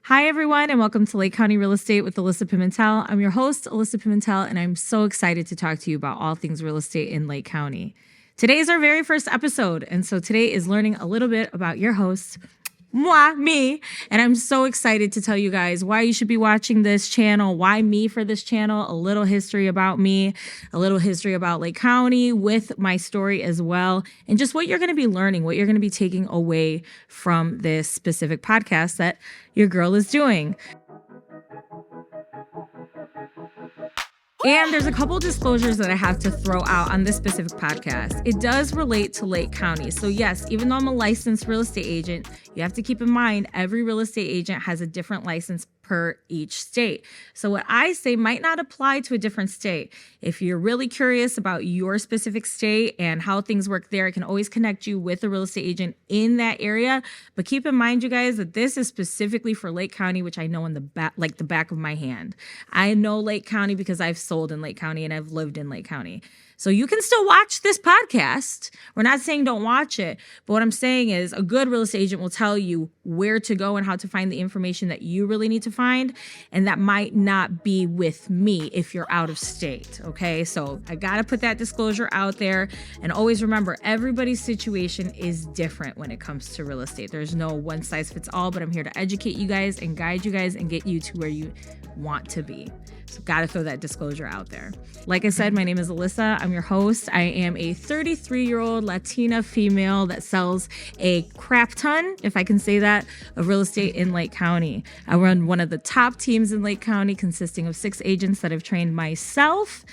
Hi, everyone, and welcome to Lake County Real Estate with Alyssa Pimentel. I'm your host, Alyssa Pimentel, and I'm so excited to talk to you about all things real estate in Lake County. Today is our very first episode, and so today is learning a little bit about your host, me, and I'm so excited to tell you guys why you should be watching this channel, why me for this channel, a little history about me, a little history about Lake County with my story as well, and just what you're going to be learning, what you're going to be taking away from this specific podcast that your girl is doing. And there's a couple disclosures that I have to throw out on this specific podcast. It does relate to Lake County. So yes, even though I'm a licensed real estate agent, you have to keep in mind every real estate agent has a different license per each state. So what I say might not apply to a different state. If you're really curious about your specific state and how things work there, I can always connect you with a real estate agent in that area. But keep in mind, you guys, that this is specifically for Lake County, which I know in the back, like the back of my hand. I know Lake County because I've sold in Lake County and I've lived in Lake County. So you can still watch this podcast. We're not saying don't watch it, but what I'm saying is a good real estate agent will tell you where to go and how to find the information that you really need to find. And that might not be with me if you're out of state. Okay. So I got to put that disclosure out there, and always remember everybody's situation is different when it comes to real estate. There's no one size fits all, but I'm here to educate you guys and guide you guys and get you to where you want to be. So got to throw that disclosure out there. Like I said, my name is Alyssa. I'm your host. I am a 33-year-old Latina female that sells a crap ton, if I can say that, of real estate in Lake County. I run one of the top teams in Lake County, consisting of 6 agents that I've trained myself.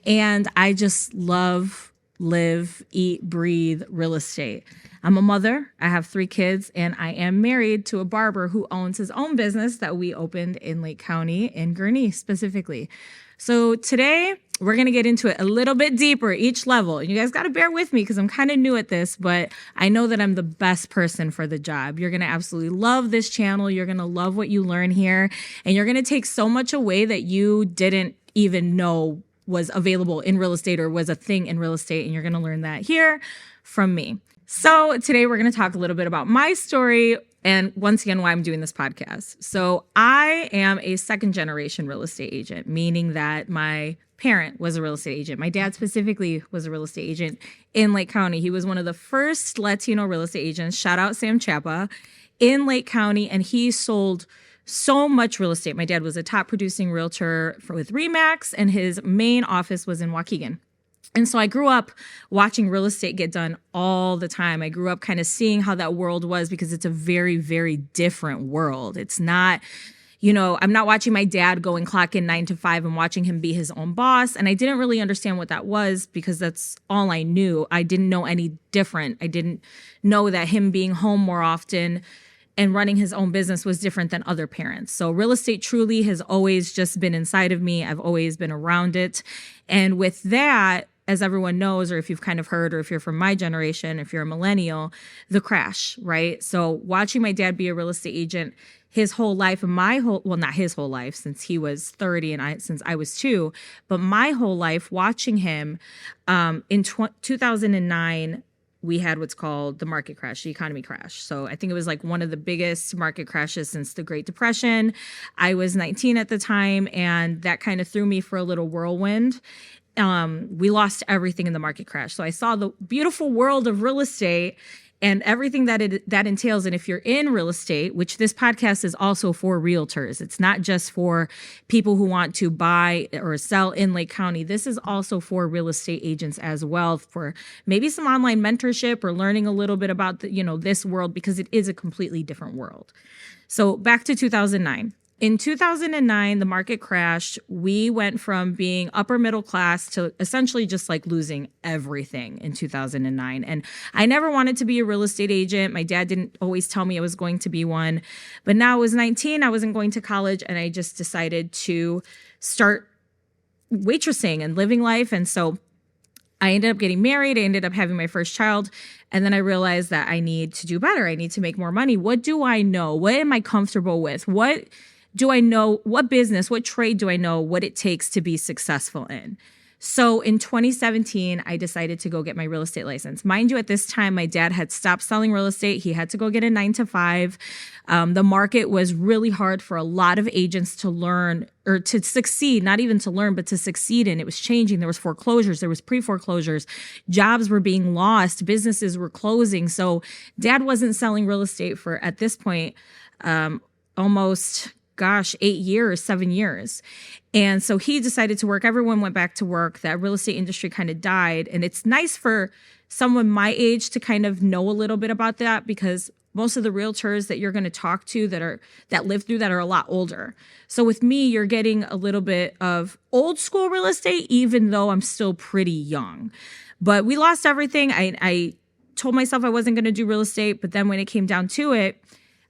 And I just love, live, eat, breathe real estate. I'm a mother. I have 3 kids, and I am married to a barber who owns his own business that we opened in Lake County, in Gurnee specifically. So today we're going to get into it a little bit deeper, each level. And you guys got to bear with me because I'm kind of new at this, but I know that I'm the best person for the job. You're going to absolutely love this channel. You're going to love what you learn here, and you're going to take so much away that you didn't even know was available in real estate or was a thing in real estate. And you're going to learn that here from me. So today we're going to talk a little bit about my story and once again, why I'm doing this podcast. So I am a 2nd generation real estate agent, meaning that my parent was a real estate agent. My dad specifically was a real estate agent in Lake County. He was one of the first Latino real estate agents, shout out Sam Chapa, in Lake County, and he sold so much real estate. My dad was a top producing realtor with RE/MAX, and his main office was in Waukegan. And so I grew up watching real estate get done all the time. I grew up kind of seeing how that world was because it's a very, very different world. It's not, I'm not watching my dad go and clock in 9 to 5 and watching him be his own boss. And I didn't really understand what that was because that's all I knew. I didn't know any different. I didn't know that him being home more often and running his own business was different than other parents. So real estate truly has always just been inside of me. I've always been around it. And with that, as everyone knows, or if you've kind of heard, or if you're from my generation, if you're a millennial, the crash, right? So watching my dad be a real estate agent his whole life, and not his whole life since he was 30 and since I was 2, but my whole life watching him in 2009, we had what's called the market crash, the economy crash. So I think it was like one of the biggest market crashes since the Great Depression. I was 19 at the time, and that kind of threw me for a little whirlwind. We lost everything in the market crash. So I saw the beautiful world of real estate and everything that entails. And if you're in real estate, which this podcast is also for realtors, it's not just for people who want to buy or sell in Lake County. This is also for real estate agents as well, for maybe some online mentorship or learning a little bit about this world, because it is a completely different world. So back to 2009. In 2009, the market crashed. We went from being upper middle class to essentially just like losing everything in 2009. And I never wanted to be a real estate agent. My dad didn't always tell me I was going to be one. But now I was 19, I wasn't going to college, and I just decided to start waitressing and living life. And so I ended up getting married. I ended up having my first child. And then I realized that I need to do better. I need to make more money. What do I know? What am I comfortable with? What do I know? What business, what trade do I know what it takes to be successful in? So in 2017, I decided to go get my real estate license. Mind you, at this time, my dad had stopped selling real estate. He had to go get a 9-to-5. The market was really hard for a lot of agents to learn or to succeed, not even to learn, but to succeed in. It was changing. There was foreclosures. There was pre-foreclosures. Jobs were being lost. Businesses were closing. So dad wasn't selling real estate for, at this point, almost 7 years. And so he decided to work. Everyone went back to work. That real estate industry kind of died. And it's nice for someone my age to kind of know a little bit about that, because most of the realtors that you're going to talk to that live through that are a lot older. So with me, you're getting a little bit of old school real estate, even though I'm still pretty young. But we lost everything. I told myself I wasn't going to do real estate. But then when it came down to it,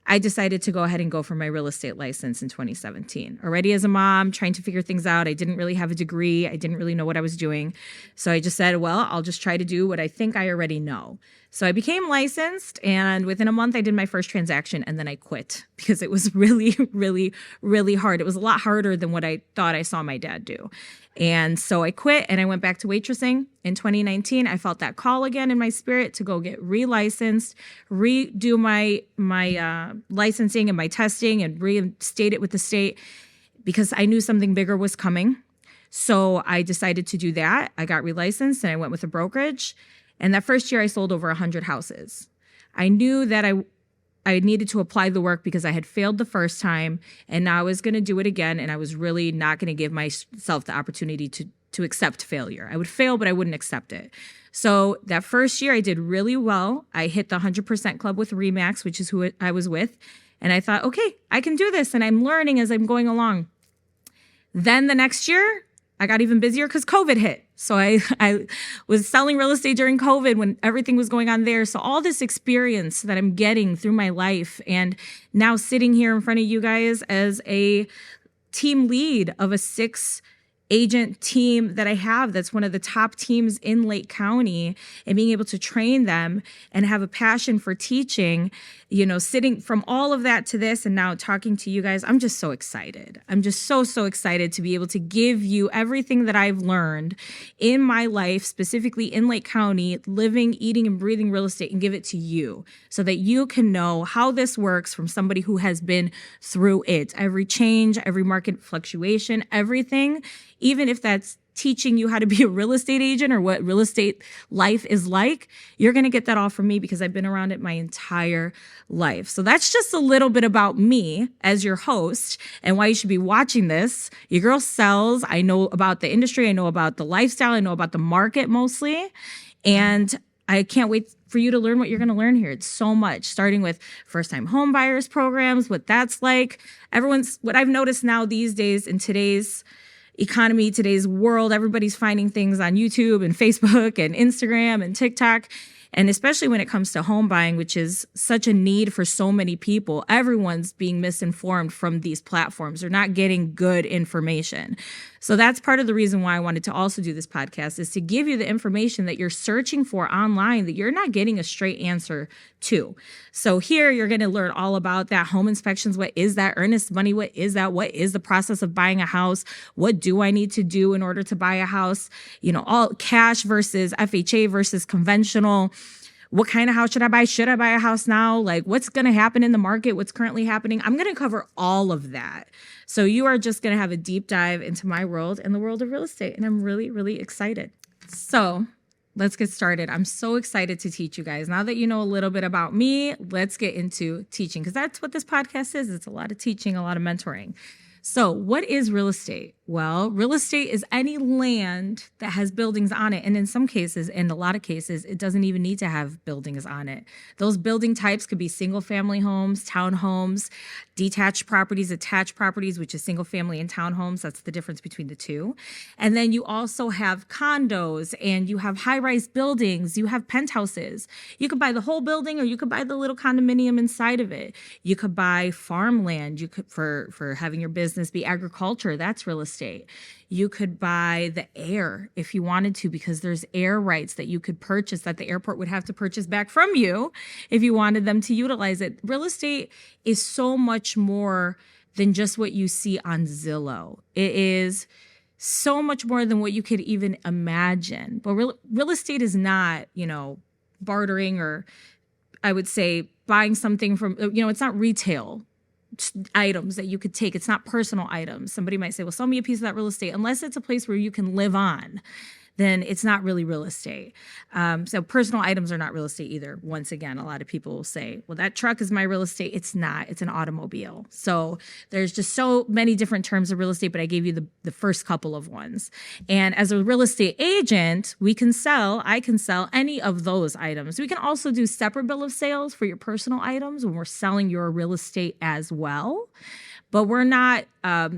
I decided to go ahead and go for my real estate license in 2017. Already as a mom, trying to figure things out. I didn't really have a degree. I didn't really know what I was doing. So I just said, well, I'll just try to do what I think I already know. So I became licensed, and within a month I did my first transaction, and then I quit because it was really, really, really hard. It was a lot harder than what I thought I saw my dad do. And so I quit and I went back to waitressing. In 2019, I felt that call again in my spirit to go get relicensed, redo my licensing and my testing and reinstate it with the state, because I knew something bigger was coming. So I decided to do that. I got relicensed and I went with a brokerage. And that first year I sold over 100 houses. I knew that I needed to apply the work because I had failed the first time, and now I was going to do it again, and I was really not going to give myself the opportunity to accept failure. I would fail, but I wouldn't accept it. So that first year I did really well. I hit the 100% club with Remax, which is who I was with. And I thought, okay, I can do this, and I'm learning as I'm going along. Then the next year, I got even busier because COVID hit. So I was selling real estate during COVID when everything was going on there. So all this experience that I'm getting through my life, and now sitting here in front of you guys as a team lead of a 6-agent team that I have, that's one of the top teams in Lake County, and being able to train them and have a passion for teaching, sitting from all of that to this and now talking to you guys, I'm just so excited. I'm just so excited to be able to give you everything that I've learned in my life, specifically in Lake County, living, eating, and breathing real estate, and give it to you so that you can know how this works from somebody who has been through it. Every change, every market fluctuation, everything, even if that's teaching you how to be a real estate agent or what real estate life is like, you're going to get that all from me because I've been around it my entire life. So that's just a little bit about me as your host and why you should be watching this. Your girl sells. I know about the industry. I know about the lifestyle. I know about the market mostly. And I can't wait for you to learn what you're going to learn here. It's so much, starting with first-time home buyers programs, what that's like. What I've noticed now these days in today's economy, today's world, everybody's finding things on YouTube and Facebook and Instagram and TikTok. And especially when it comes to home buying, which is such a need for so many people, everyone's being misinformed from these platforms. They're not getting good information. So that's part of the reason why I wanted to also do this podcast, is to give you the information that you're searching for online that you're not getting a straight answer to. So here you're going to learn all about that. Home inspections. What is that? Earnest money. What is that? What is the process of buying a house? What do I need to do in order to buy a house? All cash versus FHA versus conventional. What kind of house should I buy? Should I buy a house now? Like, what's going to happen in the market? What's currently happening? I'm going to cover all of that. So you are just going to have a deep dive into my world and the world of real estate. And I'm really, really excited. So let's get started. I'm so excited to teach you guys. Now that you know a little bit about me, let's get into teaching, because that's what this podcast is. It's a lot of teaching, a lot of mentoring. So what is real estate? Well, real estate is any land that has buildings on it. And in some cases, in a lot of cases, it doesn't even need to have buildings on it. Those building types could be single family homes, townhomes, detached properties, attached properties, which is single family and townhomes. That's the difference between the two. And then you also have condos, and you have high-rise buildings. You have penthouses. You could buy the whole building, or you could buy the little condominium inside of it. You could buy farmland. You could for having your business be agriculture. That's real estate. You could buy the air if you wanted to, because there's air rights that you could purchase that the airport would have to purchase back from you if you wanted them to utilize it. Real estate is so much more than just what you see on Zillow. It is so much more than what you could even imagine. But real estate is not, bartering, or I would say buying something from, it's not retail items that you could take. It's not personal items. Somebody might say, well, sell me a piece of that real estate. Unless it's a place where you can live on, then it's not really real estate. So personal items are not real estate either. Once again, a lot of people will say, well, that truck is my real estate. It's not. It's an automobile. So there's just so many different terms of real estate, but I gave you the first couple of ones. And as a real estate agent, I can sell any of those items. We can also do separate bill of sales for your personal items when we're selling your real estate as well. But we're not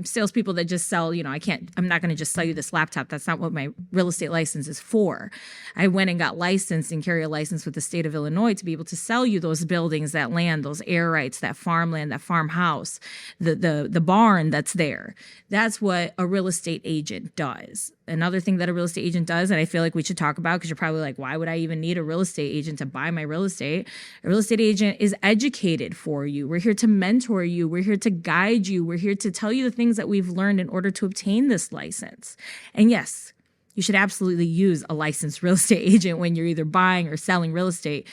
salespeople that just sell, I'm not going to just sell you this laptop. That's not what my real estate license is for. I went and got licensed and carry a license with the state of Illinois to be able to sell you those buildings, that land, those air rights, that farmland, that farmhouse, the barn that's there. That's what a real estate agent does. Another thing that a real estate agent does, and I feel like we should talk about, because you're probably like, why would I even need a real estate agent to buy my real estate? A real estate agent is educated for you. We're here to mentor you. We're here to guide you. We're here to tell you the things that we've learned in order to obtain this license. And yes, you should absolutely use a licensed real estate agent when you're either buying or selling real estate.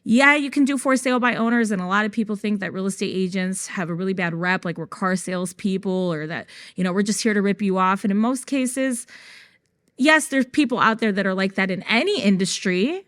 Yeah, you can do for sale by owners, and a lot of people think that real estate agents have a really bad rep, like we're car salespeople, or that, we're just here to rip you off. And in most cases, yes, there's people out there that are like that in any industry.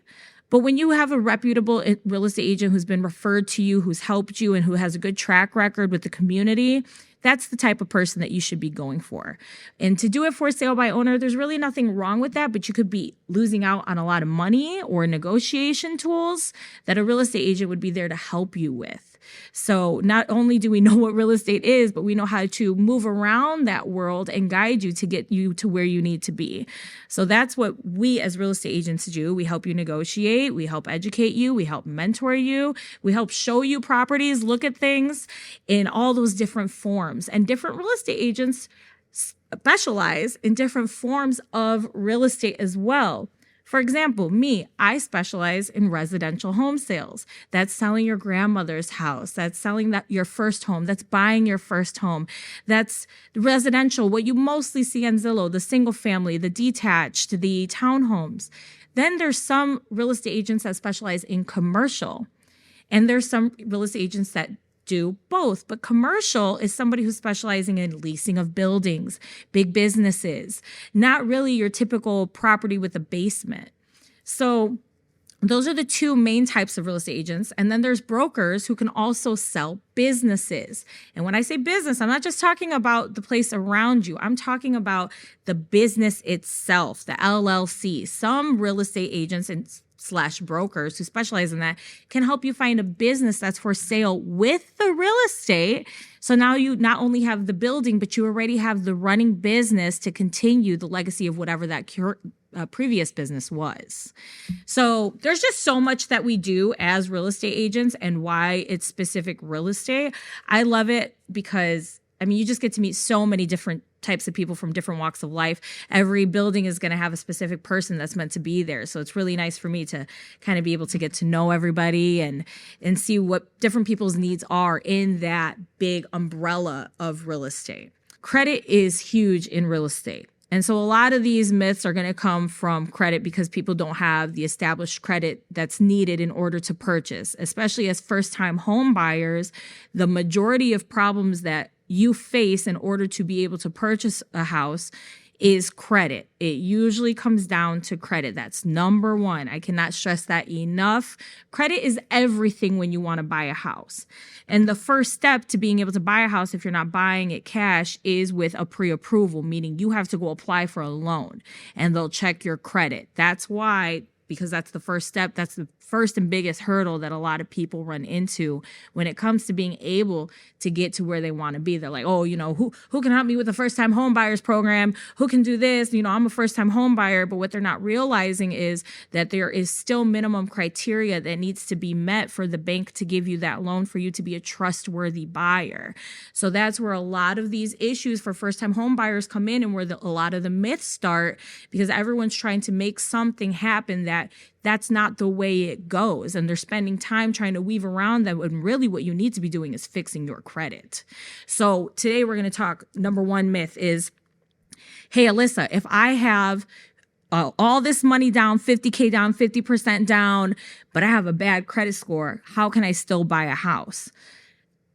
But when you have a reputable real estate agent who's been referred to you, who's helped you, and who has a good track record with the community, that's the type of person that you should be going for. And to do it for sale by owner, there's really nothing wrong with that, but you could be losing out on a lot of money or negotiation tools that a real estate agent would be there to help you with. So not only do we know what real estate is, but we know how to move around that world and guide you to get you to where you need to be. So that's what we as real estate agents do. We help you negotiate. We help educate you. We help mentor you. We help show you properties, look at things in all those different forms. And different real estate agents specialize in different forms of real estate as well. For example, I specialize in residential home sales. That's selling your grandmother's house. That's selling your first home. That's buying your first home. That's residential, what you mostly see on Zillow, the single family, the detached, the townhomes. Then there's some real estate agents that specialize in commercial. And there's some real estate agents that do both. But commercial is somebody who's specializing in leasing of buildings, big businesses, not really your typical property with a basement. So those are the two main types of real estate agents. And then there's brokers who can also sell businesses. And when I say business, I'm not just talking about the place around you. I'm talking about the business itself, the LLC. Some real estate agents and / brokers who specialize in that can help you find a business that's for sale with the real estate. So now you not only have the building, but you already have the running business to continue the legacy of whatever that previous business was. So there's just so much that we do as real estate agents, and why it's specific real estate. I love it because you just get to meet so many different types of people from different walks of life. Every building is going to have a specific person that's meant to be there. So it's really nice for me to kind of be able to get to know everybody and see what different people's needs are in that big umbrella of real estate. Credit is huge in real estate. And so a lot of these myths are going to come from credit because people don't have the established credit that's needed in order to purchase, especially as first-time home buyers. The majority of problems that you face in order to be able to purchase a house is credit. It usually comes down to credit. That's number one. I cannot stress that enough. Credit is everything when you want to buy a house. And the first step to being able to buy a house, if you're not buying it cash, is with a pre-approval, meaning you have to go apply for a loan and they'll check your credit. That's why, because that's the first step. That's the first and biggest hurdle that a lot of people run into when it comes to being able to get to where they want to be. They're like, oh, who can help me with the first-time home buyers program? Who can do this? I'm a first-time home buyer. But what they're not realizing is that there is still minimum criteria that needs to be met for the bank to give you that loan for you to be a trustworthy buyer. So that's where a lot of these issues for first-time home buyers come in, and where a lot of the myths start, because everyone's trying to make something happen that's not the way it goes. And they're spending time trying to weave around that, when really what you need to be doing is fixing your credit. So today we're going to talk, number one myth is, Hey, Alyssa, if I have all this money down, 50K down, 50% down, but I have a bad credit score, how can I still buy a house?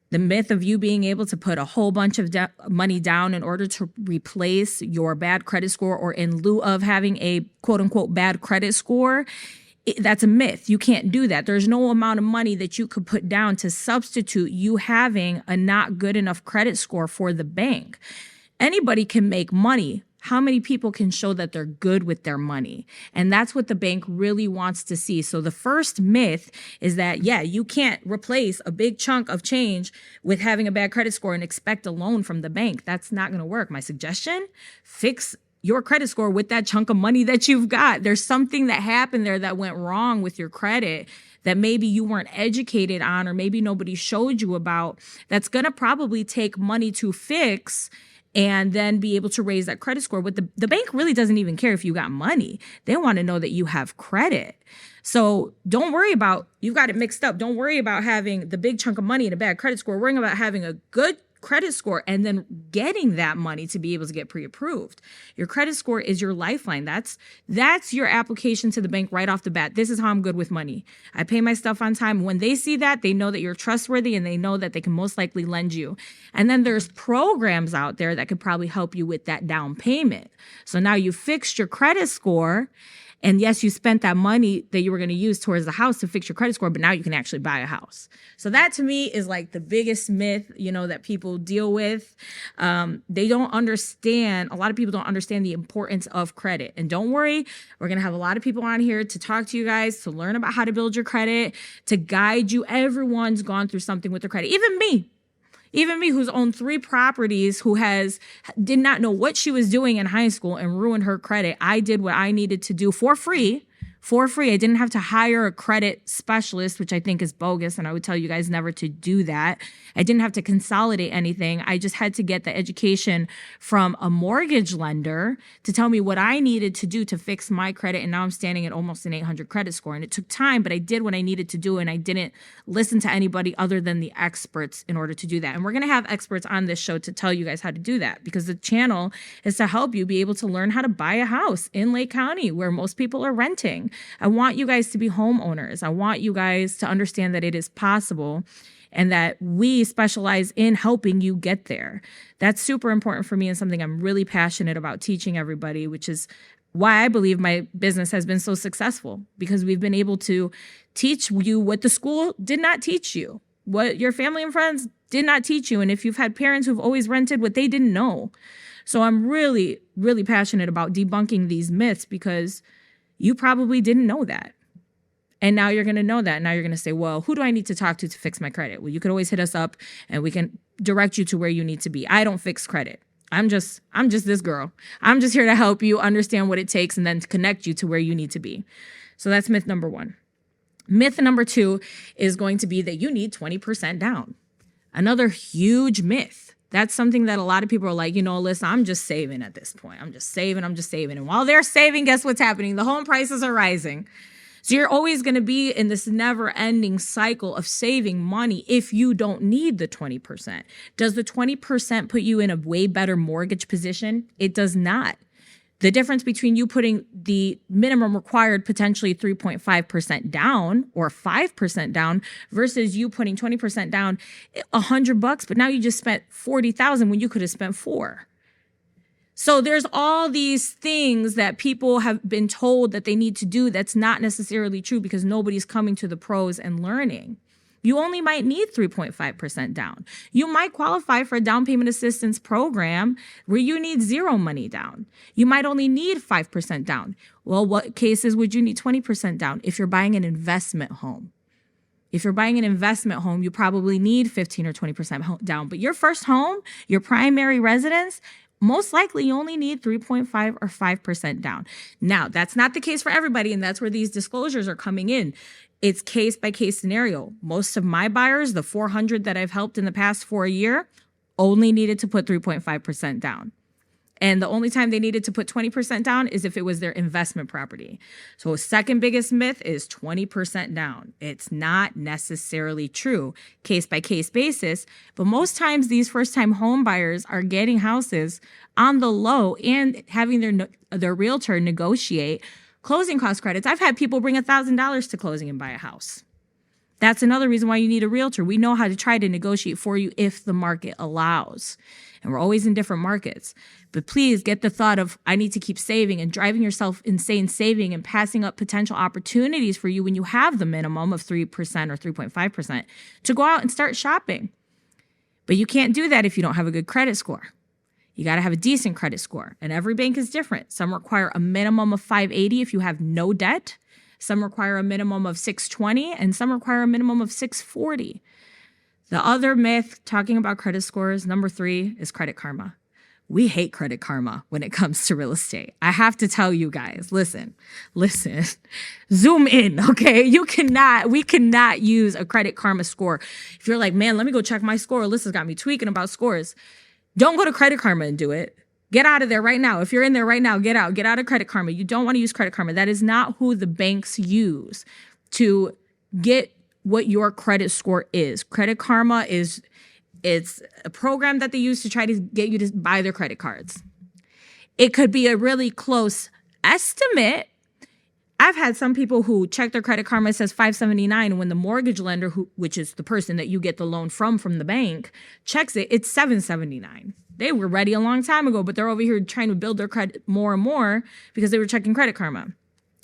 The myth of you being able to put a whole bunch of money down in order to replace your bad credit score, or in lieu of having a quote unquote bad credit score, that's a myth. You can't do that. There's no amount of money that you could put down to substitute you having a not good enough credit score for the bank. Anybody can make money. How many people can show that they're good with their money? And that's what the bank really wants to see. So the first myth is that, yeah, you can't replace a big chunk of change with having a bad credit score and expect a loan from the bank. That's not going to work. My suggestion, fix your credit score with that chunk of money that you've got. There's something that happened there that went wrong with your credit that maybe you weren't educated on, or maybe nobody showed you about, that's going to probably take money to fix and then be able to raise that credit score. But the bank really doesn't even care if you got money. They want to know that you have credit. So don't worry about, you've got it mixed up. Don't worry about having the big chunk of money and a bad credit score. Worrying about having a good credit score and then getting that money to be able to get pre-approved. Your credit score is your lifeline. That's your application to the bank right off the bat. This is how I'm good with money. I pay my stuff on time. When they see that, they know that you're trustworthy and they know that they can most likely lend you. And then there's programs out there that could probably help you with that down payment. So now you fixed your credit score. And yes, you spent that money that you were going to use towards the house to fix your credit score, but now you can actually buy a house. So that to me is like the biggest myth, that people deal with. They don't understand. A lot of people don't understand the importance of credit. And don't worry, we're going to have a lot of people on here to talk to you guys, to learn about how to build your credit, to guide you. Everyone's gone through something with their credit, even me. Even me, who's owned 3 properties, who did not know what she was doing in high school and ruined her credit. I did what I needed to do for free. I didn't have to hire a credit specialist, which I think is bogus. And I would tell you guys never to do that. I didn't have to consolidate anything. I just had to get the education from a mortgage lender to tell me what I needed to do to fix my credit. And now I'm standing at almost an 800 credit score. And it took time, but I did what I needed to do. And I didn't listen to anybody other than the experts in order to do that. And we're going to have experts on this show to tell you guys how to do that, because the channel is to help you be able to learn how to buy a house in Lake County where most people are renting. I want you guys to be homeowners. I want you guys to understand that it is possible and that we specialize in helping you get there. That's super important for me and something I'm really passionate about teaching everybody, which is why I believe my business has been so successful, because we've been able to teach you what the school did not teach you, what your family and friends did not teach you. And if you've had parents who've always rented, what they didn't know. So I'm really, really passionate about debunking these myths, because you probably didn't know that. And now you're going to know that. Now you're going to say, well, who do I need to talk to fix my credit? Well, you could always hit us up and we can direct you to where you need to be. I don't fix credit. I'm just this girl. I'm just here to help you understand what it takes and then to connect you to where you need to be. So that's myth number 1. Myth number 2 is going to be that you need 20% down. Another huge myth. That's something that a lot of people are like, Alyssa, I'm just saving at this point. I'm just saving. And while they're saving, guess what's happening? The home prices are rising. So you're always going to be in this never-ending cycle of saving money if you don't need the 20%. Does the 20% put you in a way better mortgage position? It does not. The difference between you putting the minimum required potentially 3.5% down or 5% down versus you putting 20% down, $100, but now you just spent $40,000 when you could have spent $4,000. So there's all these things that people have been told that they need to do that's not necessarily true, because nobody's coming to the pros and learning. You only might need 3.5% down. You might qualify for a down payment assistance program where you need 0 money down. You might only need 5% down. Well, what cases would you need 20% down? If you're buying an investment home. If you're buying an investment home, you probably need 15 or 20% down. But your first home, your primary residence, most likely you only need 3.5 or 5% down. Now, that's not the case for everybody, and that's where these disclosures are coming in. It's case by case scenario. Most of my buyers, the 400 that I've helped in the past for a year, only needed to put 3.5% down. And the only time they needed to put 20% down is if it was their investment property. So second biggest myth is 20% down. It's not necessarily true, case by case basis, but most times these first time home buyers are getting houses on the low and having their realtor negotiate closing cost credits. I've had people bring $1,000 to closing and buy a house. That's another reason why you need a realtor. We know how to try to negotiate for you if the market allows. And we're always in different markets. But please get the thought of, I need to keep saving and driving yourself insane saving and passing up potential opportunities for you when you have the minimum of 3% or 3.5% to go out and start shopping. But you can't do that if you don't have a good credit score. You got to have a decent credit score. And every bank is different. Some require a minimum of 580 if you have no debt. Some require a minimum of 620, and some require a minimum of 640. The other myth talking about credit scores, number 3, is Credit Karma. We hate Credit Karma when it comes to real estate. I have to tell you guys, listen, zoom in, okay? We cannot use a Credit Karma score. If you're like, man, let me go check my score. Alyssa's got me tweaking about scores. Don't go to Credit Karma and do it. Get out of there right now. If you're in there right now, get out of Credit Karma. You don't want to use Credit Karma. That is not who the banks use to get what your credit score is. Credit Karma it's a program that they use to try to get you to buy their credit cards. It could be a really close estimate. I've had some people who check their Credit Karma, it says 579, and when the mortgage lender, which is the person that you get the loan from the bank, checks it, it's 779. They were ready a long time ago, but they're over here trying to build their credit more and more because they were checking Credit Karma.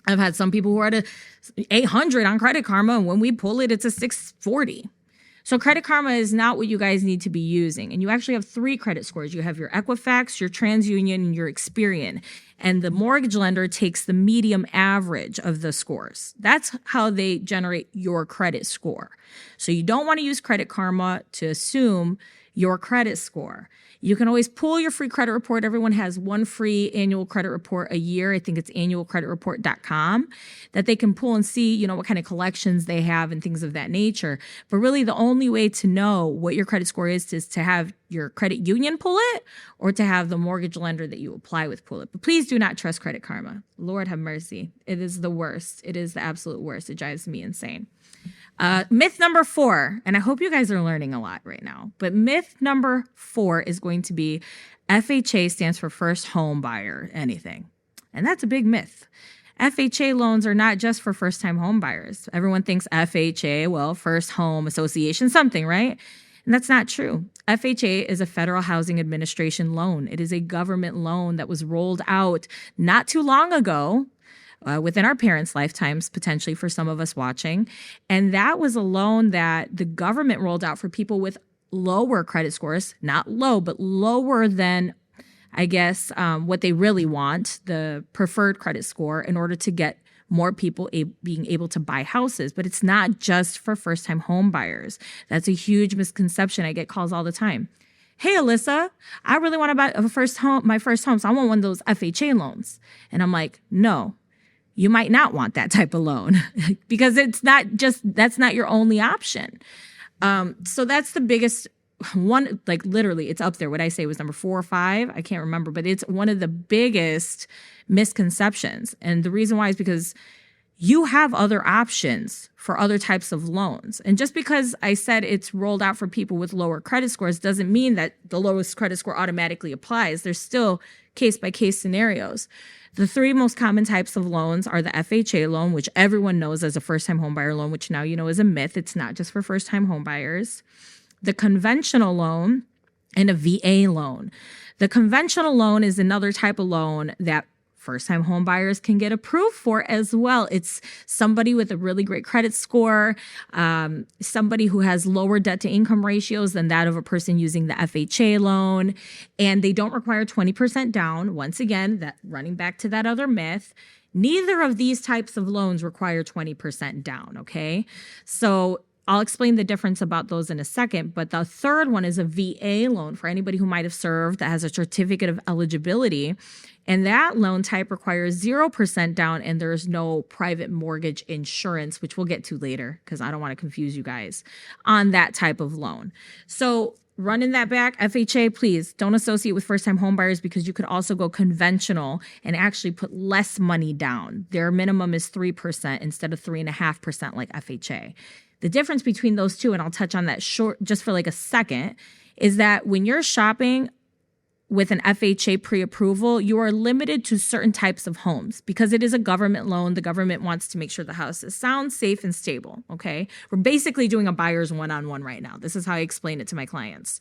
I've had some people who are at a 800 on Credit Karma, and when we pull it, it's a 640. So Credit Karma is not what you guys need to be using. And you actually have 3 credit scores. You have your Equifax, your TransUnion, and your Experian. And the mortgage lender takes the medium average of the scores. That's how they generate your credit score. So you don't want to use Credit Karma to assume your credit score. You can always pull your free credit report. Everyone has one free annual credit report a year. I think it's annualcreditreport.com that they can pull and see, what kind of collections they have and things of that nature. But really the only way to know what your credit score is to have your credit union pull it or to have the mortgage lender that you apply with pull it. But please do not trust Credit Karma. Lord have mercy. It is the worst. It is the absolute worst. It drives me insane. Myth number 4, and I hope you guys are learning a lot right now, but myth number 4 is going to be FHA stands for first home buyer anything. And that's a big myth. FHA loans are not just for first time home buyers. Everyone thinks FHA, well, first home association, something, right? And that's not true. FHA is a Federal Housing Administration loan. It is a government loan that was rolled out not too long ago, within our parents' lifetimes, potentially for some of us watching. And that was a loan that the government rolled out for people with lower credit scores, not low, but lower than, I guess, what they really want, the preferred credit score, in order to get more people being able to buy houses. But it's not just for first-time home buyers. That's a huge misconception. I get calls all the time. Hey, Alyssa, I really want to buy my first home, so I want one of those FHA loans. And I'm like, no. You might not want that type of loan because that's not your only option. So that's the biggest one, like literally it's up there. What I say was number 4 or 5. I can't remember, but it's one of the biggest misconceptions. And the reason why is because you have other options for other types of loans. And just because I said it's rolled out for people with lower credit scores doesn't mean that the lowest credit score automatically applies. There's still case-by-case scenarios. The 3 most common types of loans are the FHA loan, which everyone knows as a first-time homebuyer loan, which now you know is a myth. It's not just for first-time homebuyers. The conventional loan and a VA loan. The conventional loan is another type of loan that first-time home buyers can get approved for as well. It's somebody with a really great credit score, somebody who has lower debt-to-income ratios than that of a person using the FHA loan, and they don't require 20% down. Once again, that running back to that other myth, neither of these types of loans require 20% down, okay? So I'll explain the difference about those in a second, but the third one is a VA loan for anybody who might have served that has a certificate of eligibility. And that loan type requires 0% down, and there's no private mortgage insurance, which we'll get to later because I don't want to confuse you guys on that type of loan. So running that back, FHA, please don't associate with first-time home buyers because you could also go conventional and actually put less money down. Their minimum is 3% instead of 3.5% like FHA. The difference between those two, and I'll touch on that short just for like a second, is that when you're shopping with an FHA pre-approval, you are limited to certain types of homes because it is a government loan. The government wants to make sure the house is sound, safe, and stable, okay? We're basically doing a buyer's one-on-one right now. This is how I explain it to my clients.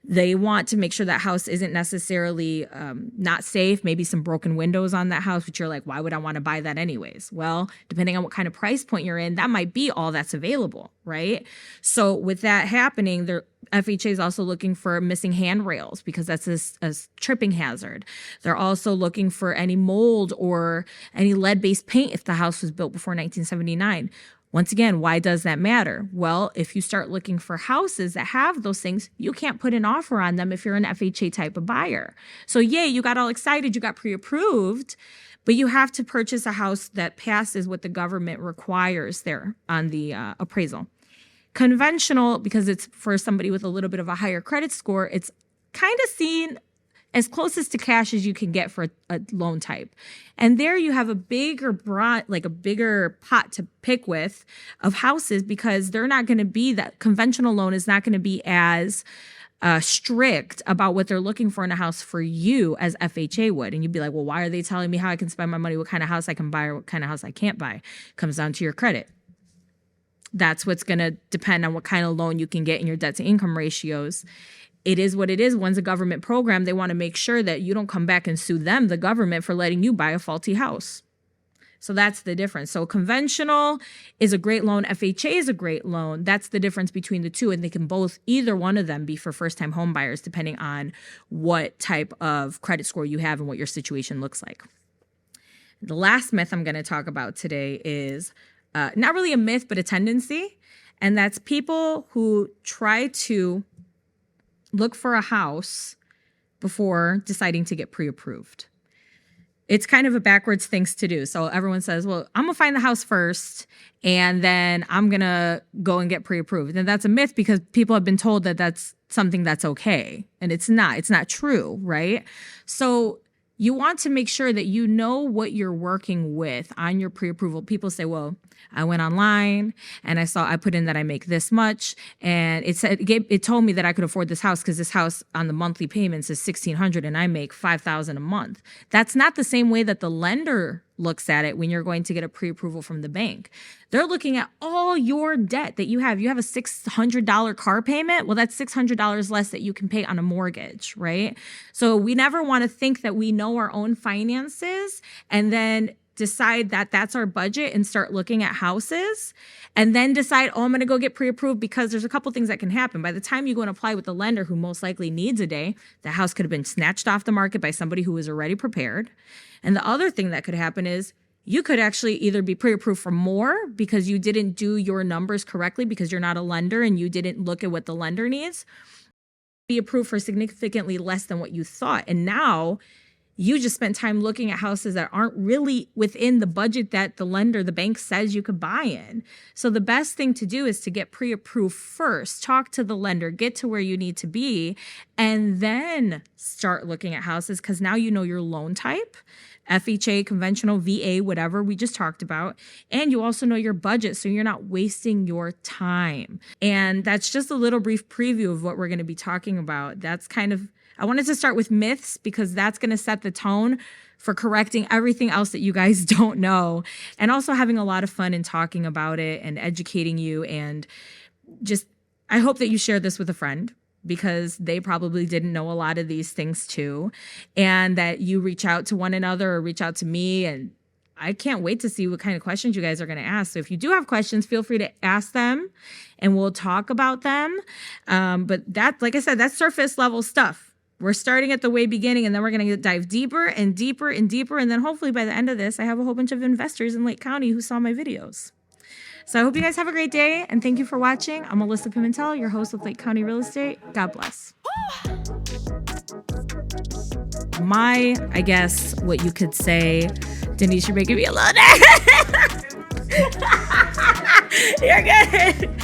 They want to make sure that house isn't necessarily not safe, maybe some broken windows on that house, which you're like, why would I want to buy that anyways? Well, depending on what kind of price point you're in, that might be all that's available, right? So with that happening, FHA is also looking for missing handrails because that's a tripping hazard. They're also looking for any mold or any lead-based paint if the house was built before 1979. Once again, why does that matter? Well, if you start looking for houses that have those things, you can't put an offer on them if you're an FHA type of buyer. So yay, you got all excited, you got pre-approved, but you have to purchase a house that passes what the government requires there on the appraisal. Conventional, because it's for somebody with a little bit of a higher credit score, it's kind of seen as closest to cash as you can get for a loan type. And there you have a bigger pot to pick with of houses because they're not going to be that conventional loan is not going to be as strict about what they're looking for in a house for you as FHA would. And you'd be like, well, why are they telling me how I can spend my money, what kind of house I can buy or what kind of house I can't buy? It comes down to your credit. That's what's going to depend on what kind of loan you can get in your debt to income ratios. It is what it is. One's a government program. They want to make sure that you don't come back and sue them, the government, for letting you buy a faulty house. So that's the difference. So conventional is a great loan. FHA is a great loan. That's the difference between the two. And they can both, either one of them, be for first-time home buyers, depending on what type of credit score you have and what your situation looks like. The last myth I'm going to talk about today is not really a myth, but a tendency. And that's people who try to look for a house before deciding to get pre-approved. It's kind of a backwards things to do. So everyone says, well, I'm going to find the house first and then I'm going to go and get pre-approved. And that's a myth because people have been told that that's something that's okay. And it's not true, right? So you want to make sure that you know what you're working with on your pre-approval. People say, well, I went online and I put in that I make this much. And it told me that I could afford this house because this house on the monthly payments is $1,600 and I make $5,000 a month. That's not the same way that the lender looks at it when you're going to get a pre-approval from the bank. They're looking at all your debt that you have. You have a $600 car payment. Well, that's $600 less that you can pay on a mortgage, right? So we never want to think that we know our own finances and then decide that that's our budget and start looking at houses and then decide, oh, I'm going to go get pre-approved because there's a couple things that can happen. By the time you go and apply with the lender who most likely needs a day, the house could have been snatched off the market by somebody who was already prepared. And the other thing that could happen is you could actually either be pre-approved for more because you didn't do your numbers correctly because you're not a lender and you didn't look at what the lender needs, be approved for significantly less than what you thought. And now you just spent time looking at houses that aren't really within the budget that the bank says you could buy in. So the best thing to do is to get pre-approved first, talk to the lender, get to where you need to be, and then start looking at houses because now you know your loan type, FHA, conventional, VA, whatever we just talked about. And you also know your budget, so you're not wasting your time. And that's just a little brief preview of what we're going to be talking about. I wanted to start with myths because that's going to set the tone for correcting everything else that you guys don't know, and also having a lot of fun in talking about it and educating you. And just, I hope that you share this with a friend because they probably didn't know a lot of these things too, and that you reach out to one another or reach out to me. And I can't wait to see what kind of questions you guys are going to ask. So if you do have questions, feel free to ask them and we'll talk about them. But that, like I said, that's surface level stuff. We're starting at the way beginning, and then we're going to dive deeper and deeper and deeper. And then hopefully by the end of this, I have a whole bunch of investors in Lake County who saw my videos. So I hope you guys have a great day, and thank you for watching. I'm Alyssa Pimentel, your host with Lake County Real Estate. God bless. I guess what you could say, Denise, you're making me a little nervous. You're good.